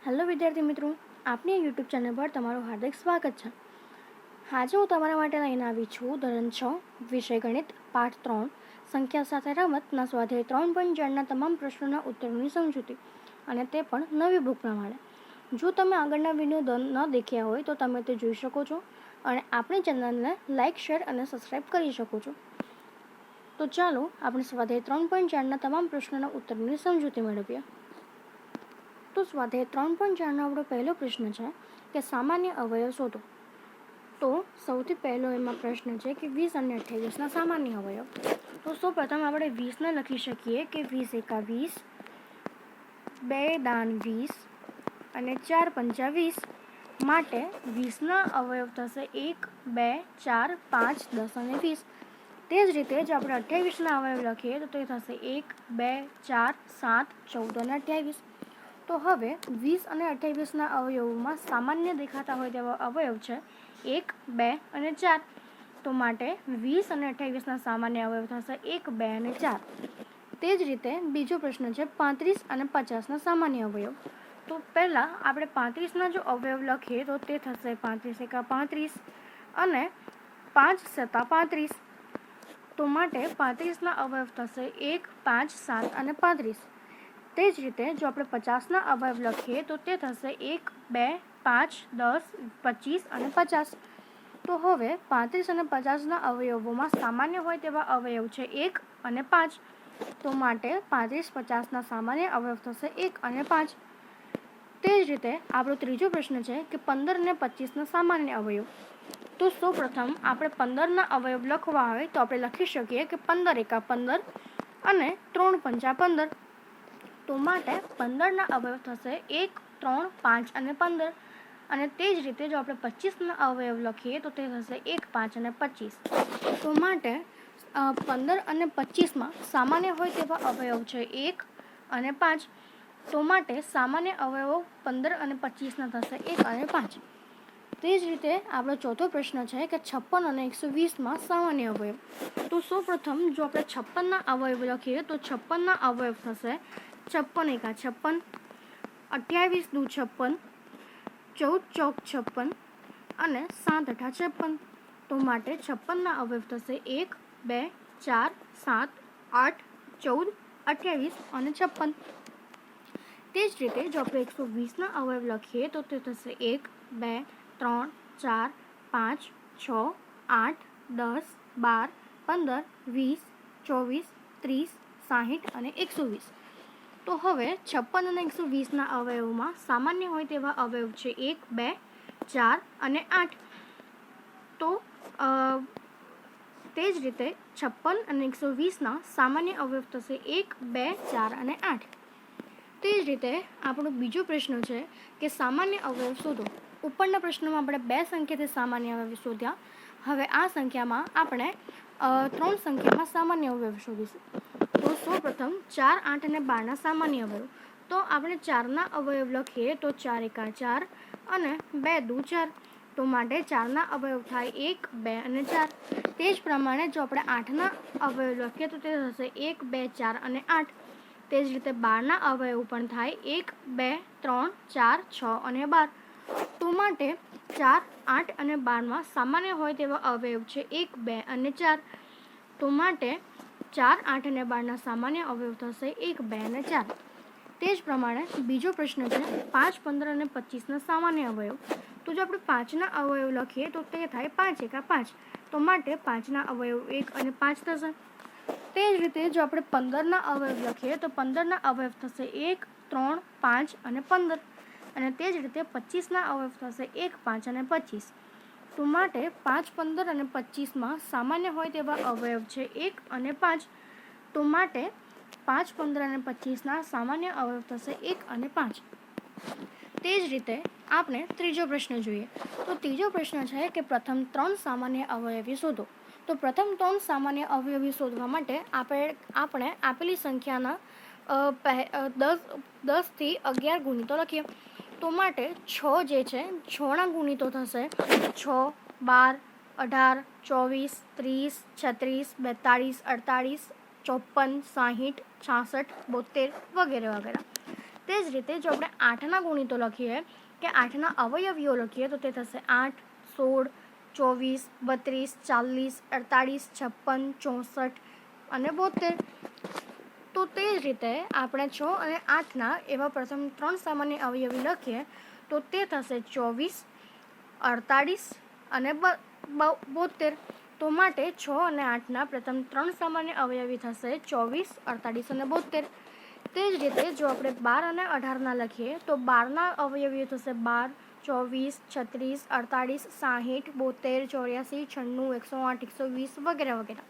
Hello વિદ્યાર્થી મિત્રો, આપની યુટ્યુબ ચેનલ પર તમારું હાર્દિક સ્વાગત છે. આજે હું તમારા માટે લઈને આવી છું ધોરણ 6 વિષય ગણિત પાઠ 3 સંખ્યા સાથે રમતના સ્વાધ્યાય 3.4ના તમામ પ્રશ્નોના ઉત્તરોની સમજૂતી, અને તે પણ નવી બુક પ્રમાણે. જો તમે આગળના વિડીયો ન દેખ્યા હોય તો તમે તે જોઈ શકો છો અને આપણી ચેનલને લાઇક, શેર અને સબસ્ક્રાઈબ કરી શકો છો. તો ચાલો આપણે સ્વાધ્યાય 3.4ના તમામ પ્રશ્નોના ઉત્તરોની સમજૂતી મેળવીએ. તો સ્વાધ્યાય 3.4નો આપણો પહેલો પ્રશ્ન છે કે સામાન્ય અવયવ શોધો. તો સૌથી પહેલો એમાં પ્રશ્ન છે કે 20 અને 28ના સામાન્ય અવયવ. તો સૌપ્રથમ આપણે 20ને લખી શકીએ કે 20 એકા 20, 2 દાન 20 અને 4 પંચા 20. માટે 20ના અવયવ થશે 1, 2, 4, 5, 10 અને 20. તે જ રીતે જો આપણે 28ના અવયવ લખીએ તો તે થશે 1, 2, 4, 7, 14 અને 28. તો હવે 20 અને 28ના અવયવોમાં સામાન્ય દેખાતા હોય તેવા અવયવ છે 1, 2 અને 4. તો માટે 20 અને 28ના સામાન્ય અવયવ થશે 1, 2 અને 4. તે જ રીતે બીજો પ્રશ્ન છે 35 અને 50ના સામાન્ય અવયવ. તો પહેલાં આપણે 35ના જો અવયવ લખીએ તો તે થશે 35 એકા 35 અને 5 સત્તા 35. તો માટે 35ના અવયવ થશે 1, 5, 7 અને 35. તે જ રીતે જો આપણે 50ના અવયવ લખીએ તો તે થશે 1, 2, 5, 10, 25 અને 50. તો હવે 35 અને 50ના અવયવોમાં સામાન્ય હોય તેવા અવયવ છે 1 અને 5. તો માટે 35, 50ના સામાન્ય અવયવ થશે 1 અને 5. તે જ રીતે આપણો ત્રીજો પ્રશ્ન છે કે 15 અને 25ના સામાન્ય અવયવ. તો સૌપ્રથમ આપણે 15ના અવયવ લખવા હોય તો આપણે લખી શકીએ કે 15 એકા 15 અને 3 પંચા 15. તો માટે 15ના અવયવ થશે 1, 3, 5 અને 15. અને તે જ રીતે જો આપણે 25ના અવયવ લખીએ તો તે થશે 1, 5 અને 25. તો માટે 15 અને 25માં સામાન્ય હોય તેવા અવયવ છે 1 અને 5. તો માટે સામાન્ય અવયવો 15 અને 25ના થશે 1 અને 5. તે જ રીતે આપણો ચોથો પ્રશ્ન છે કે 56 અને 120માં સામાન્ય અવયવ. તો સૌપ્રથમ જો આપણે 56ના અવયવ લખીએ તો 56ના અવયવ થશે 56 એકા 56, 28 દુ 56, 14 ચોક 56 અને 7 અઠા 56. તો માટે 56ના અવયવ થશે 1, 2, 4, 7, 8, 14, 28 અને 56. તે જ રીતે જો આપણે 120ના અવયવ લખીએ તો તે થશે 1, 2, 3, 4, 5, 6, 8, 10, 12, 15, 20, 24, 30, 60 અને 120. તો હવે 56 અને 120ના અવયવોમાં સામાન્ય હોય તેવા અવયવ છે 1, 2, 4 અને 8. તો તે જ રીતે 56 અને 120ના સામાન્ય અવયવ થશે 1, 2, 4 અને 8. તે જ રીતે આપણો બીજો પ્રશ્ન છે કે સામાન્ય અવયવ શોધો. ઉપરના પ્રશ્નમાં આપણે 2 સંખ્યાથી સામાન્ય અવયવ શોધ્યા. હવે આ સંખ્યામાં આપણે 3 સંખ્યામાં સામાન્ય અવયવ શોધીશું. તો સૌપ્રથમ 4, 8 અને 12ના સામાન્ય અવયવ. તો આપણે 4ના અવયવ લખીએ તો 4 એકા 4 અને 2 દુ 4. તો માટે 4ના અવયવ થાય 1, 2 અને 4. તે જ પ્રમાણે જો આપણે 8ના અવયવ લખીએ તો તે થશે 1, 2, 4 અને 8. તે જ રીતે 12ના અવયવ પણ થાય 1, 2, 3, 4, 6 અને 12. તો માટે 4, 8 અને 12માં સામાન્ય હોય તેવા અવયવ છે 1, 2 અને 4. તો માટે 4, 8 અને 12ના સામાન્ય અવયવ થશે 1, 2 અને 4. તે જ પ્રમાણે બીજો પ્રશ્ન છે 5, 15 અને 25ના સામાન્ય અવયવ. તો જો આપણે 5ના અવયવ લખીએ તો તે થાય 5 એકા 5. તો માટે 5ના અવયવ 1 અને 5 થશે. તે જ રીતે જો આપણે 15ના અવયવ લખીએ તો 15ના અવયવ થશે 1, 3, 5 અને 15. અને તે જ રીતે 25ના અવયવ થશે 1, 5 અને 25. તો માટે 5, 15 અને 25માં સામાન્ય હોય તેવા અવયવ છે 1 અને 5. તો માટે 5, 15 અને 25ના સામાન્ય અવયવ થશે 1 અને 5. તે જ રીતે આપણે ત્રીજો પ્રશ્ન જોઈએ. તો ત્રીજો પ્રશ્ન છે કે પ્રથમ 3 સામાન્ય અવયવી શોધો. તો પ્રથમ 3 સામાન્ય અવયવી શોધવા માટે આપણે આપેલી સંખ્યાના 10 થી 11 ગુણિતો લખીએ. તો માટે 6 જે છે 6ના ગુણિતો થશે 6, 12, 18, 24, 30, 36, 42, 48, 54, 60, 66, 72 વગેરે વગેરે. તે જ રીતે જો આપણે 8ના ગુણિતો લખીએ કે 8ના અવયવીઓ લખીએ તો તે થશે 8, 16, 24, 32, 40, 48, 56, 64 અને 72. તો તે જ રીતે આપણે 6 અને 8ના એવા પ્રથમ 3 સામાન્ય અવયવી લખીએ તો તે થશે 24, 48 અને 72. તો માટે 6 અને 8ના પ્રથમ 3 સામાન્ય અવયવી થશે 24, 48 અને 72. તે જ રીતે જો આપણે 12 અને 18ના લખીએ તો 12ના અવયવીઓ થશે 12, 24, 36, 48, 60, 72, 84, 96, 108, 120 વગેરે વગેરે.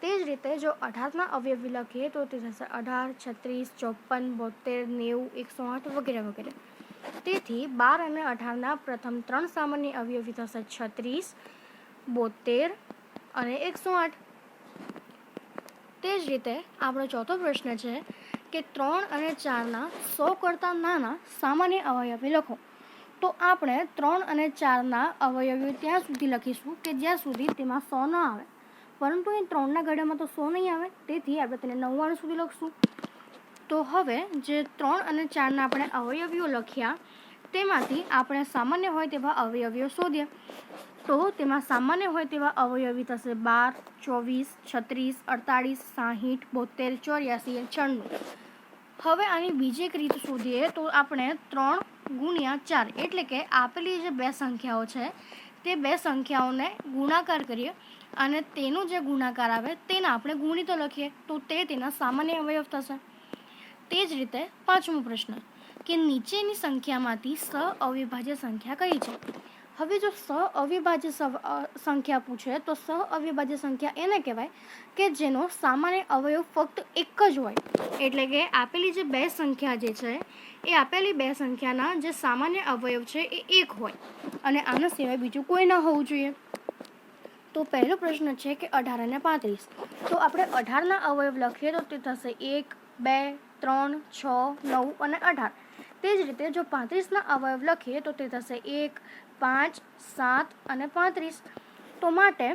તે જ રીતે જો 18ના અવયવી લખીએ તો તે થશે 18, 36, 54, 72, 90, 108 વગેરે વગેરે. તેથી 12 અને 18ના પ્રથમ 3 સામાન્ય અવયવી થશે 36, 72 અને 108. તે જ રીતે આપણો ચોથો પ્રશ્ન છે કે 3 અને 4ના 100 કરતાં નાના સામાન્ય અવયવી લખો. તો આપણે 3 અને 4ના અવયવી ત્યાં સુધી લખીશું કે જ્યાં સુધી તેમાં 100 ન આવે, પરંતુ એ 3ના ગળામાં તો 100 નહીં આવે, તેથી આપણે તેને 99 સુધી લખશું. તો હવે જે 3 અને 4ના આપણે અવયવીઓ લખ્યા તેમાંથી આપણે સામાન્ય હોય તેવા અવયવીઓ શોધીએ. તો તેમાં સામાન્ય હોય તેવા અવયવી થશે 12, 24, 36, 48, 60, 72, 84, 96. હવે આની બીજી એક રીત શોધીએ તો આપણે 3 ગુણ્યા 4 એટલે કે આપેલી જે બે સંખ્યાઓ છે તે બે સંખ્યાઓને ગુણાકાર કરીએ અને તેનો જે ગુણાકાર આવે તેને આપણે ગુણિતો લખીએ તો તે તેના સામાન્ય અવયવ થશે. તે જ રીતે પાંચમો પ્રશ્ન કે નીચેની સંખ્યામાંથી સઅવિભાજ્ય સંખ્યા કઈ છે. હવે જો સઅવિભાજ્ય સંખ્યા પૂછે તો સઅવિભાજ્ય સંખ્યા એને કહેવાય કે જેનો સામાન્ય અવયવ ફક્ત એક જ હોય. એટલે કે આપેલી જે બે સંખ્યા જે છે એ આપેલી બે સંખ્યાના જે સામાન્ય અવયવ છે એ એક હોય અને આના સિવાય બીજું કોઈ ન હોવું જોઈએ. તો પહેલો પ્રશ્ન છે કે 18 અને 35. તો આપણે 18ના અવયવ લખીએ તો તે થશે 1, 2, 3, 6, 9 અને 18. તે જ રીતે જો 35ના અવયવ લખીએ તો તે થશે 1, 5, 7 અને 35. તો માટે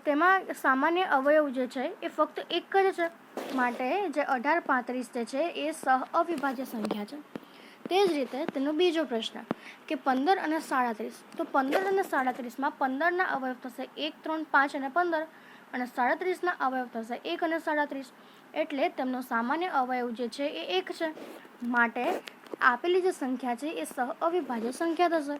તેમાં સામાન્ય અવયવ જે છે એ ફક્ત એક જ છે. માટે જે 18, 35 જે છે એ સઅવિભાજ્ય સંખ્યા છે. તે જ રીતે તેનો બીજો પ્રશ્ન કે 15 અને 37. તો 15 અને 37માં 15ના અવયવ થશે 1, 3, 5 અને 15 અને 37ના અવયવ થશે 1 અને 37. એટલે તેમનો સામાન્ય અવયવ જે છે એ એક છે. માટે આપેલી જે સંખ્યા છે એ સઅવિભાજ્ય સંખ્યા થશે.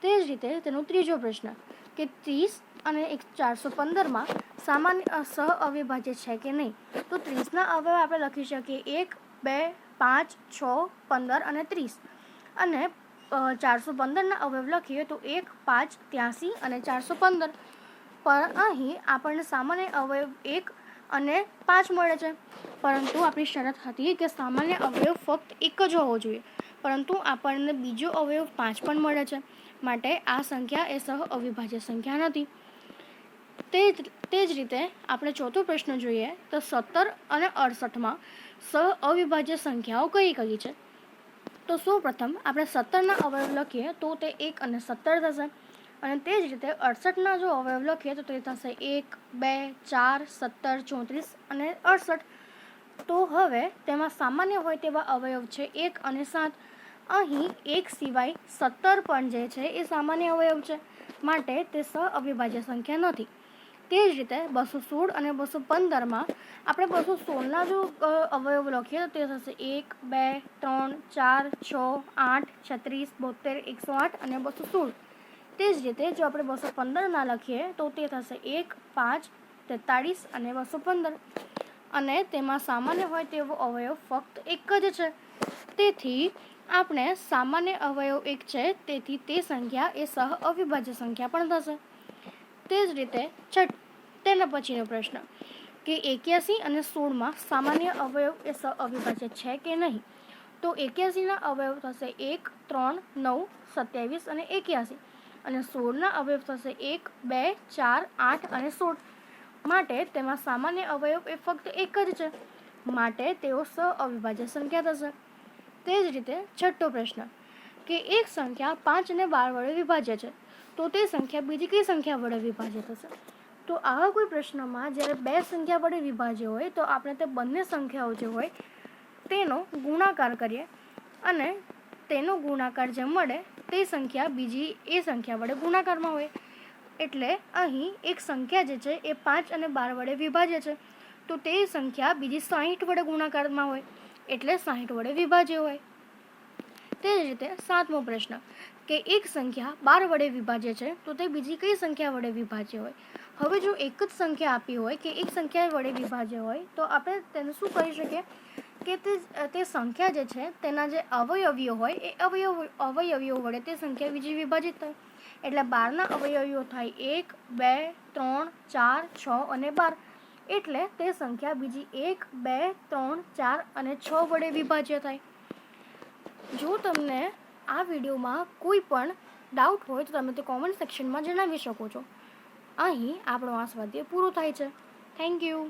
તે જ રીતે તેનો ત્રીજો પ્રશ્ન કે 30 અને 415માં સામાન્ય સઅવિભાજ્ય છે કે નહીં. તો 30ના અવયવ આપણે લખી શકીએ 1, 2, 5, 6, 15 અને 30 અને 415ના અવયવ લખીએ તો 1, 5, 83 અને 415. પણ અહીં આપણને સામાન્ય અવયવ 1 અને 5 મળે છે, પરંતુ આપણી શરત હતી કે સામાન્ય અવયવ ફક્ત એક જ હોવો જોઈએ, પરંતુ આપણને બીજો અવયવ 5 પણ મળે છે. માટે આ સંખ્યા એ સઅવિભાજ્ય સંખ્યા નથી. તે જ રીતે આપણે ચોથો પ્રશ્ન જોઈએ તો 17 અને 68માં સઅવિભાજ્ય સંખ્યાઓ કઈ કઈ છે. તો સૌપ્રથમ આપણે 17ના અવયવ લખીએ તો તે 1 અને 17 થશે અને તે જ રીતે 68ના જો અવયવ લખીએ તો તે થશે 1, 2, 4, 17, 34 અને 68. તો હવે તેમાં સામાન્ય હોય તેવા અવયવ છે 1 અને 7. અહીં 1 સિવાય 17 પણ જે છે એ સામાન્ય અવયવ છે, માટે તે સઅવિભાજ્ય સંખ્યા નથી. તે જ રીતે 216 અને 215માં આપણે 216ના જો અવયવ લખીએ તો તે થશે 1, 2, 3, 4, 6, 8, 36, 72, 108 અને 216. તે જ રીતે જો આપણે 215ના લખીએ તો તે થશે 1, 5, 43 અને 215 અને તેમાં સામાન્ય હોય તેવો અવયવ ફક્ત એક જ છે. તેથી આપણે સામાન્ય અવયવ એક છે, તેથી તે સંખ્યા એ સઅવિભાજ્ય સંખ્યા પણ થશે. તે જ રીતે તેના પછીનો પ્રશ્ન કે 81 અને 16માં સામાન્ય અવયવ એ સઅવિભાજ્ય છે કે નહીં. તો 81ના અવયવ થશે 1, 3, 9, 27 અને 81 અને 16ના અવયવ થશે 1, 2, 4, 8 અને 16. માટે તેમાં સામાન્ય અવયવ એ ફક્ત એક જ છે, માટે તેઓ સઅવિભાજ્ય સંખ્યા થશે. તે જ રીતે છઠ્ઠો પ્રશ્ન કે એક સંખ્યા 5 અને 12 વડે વિભાજ્ય છે, તો તે સંખ્યા બીજી કઈ સંખ્યા વડે વિભાજ્ય થશે. તો આવા કોઈ પ્રશ્નમાં જ્યારે બે સંખ્યા વડે વિભાજ્ય હોય તો આપણે તે બંને સંખ્યાઓ જે હોય તેનો ગુણાકાર કરીએ અને તેનો ગુણાકાર જે મળે તે સંખ્યા બીજી એ સંખ્યા વડે ગુણાકારમાં હોય. એટલે અહીં એક સંખ્યા જે છે એ 5 અને 12 વડે વિભાજ્ય છે, તો તે સંખ્યા બીજી 60 વડે ગુણાકારમાં હોય, એટલે 60 વડે વિભાજ્ય હોય. તે જ રીતે 7મો પ્રશ્ન કે એક સંખ્યા 12 વડે વિભાજ્ય છે, તો તે બીજી કઈ સંખ્યા વડે વિભાજ્ય હોય. હવે જો એક જ સંખ્યા આપી હોય કે એક સંખ્યા વડે વિભાજ્ય હોય, તો આપણે તેને શું કરી શકીએ કે તે સંખ્યા જે છે તેના જે અવયવીઓ હોય એ અવયવીઓ વડે તે સંખ્યા બીજી વિભાજિત થાય. એટલે 12ના અવયવીઓ થાય 1, 2, 3, 4, 6 અને 12. એટલે તે સંખ્યા બીજી 1, 2, 3, 4 અને 6 વડે વિભાજ્ય થાય. જો તમને આ વિડીયોમાં કોઈ પણ ડાઉટ હોય તો તમે તે કોમેન્ટ સેક્શનમાં જણાવી શકો છો. અહીં આપણો આ સ્વાધ્યાય પૂરો થાય છે. Thank you.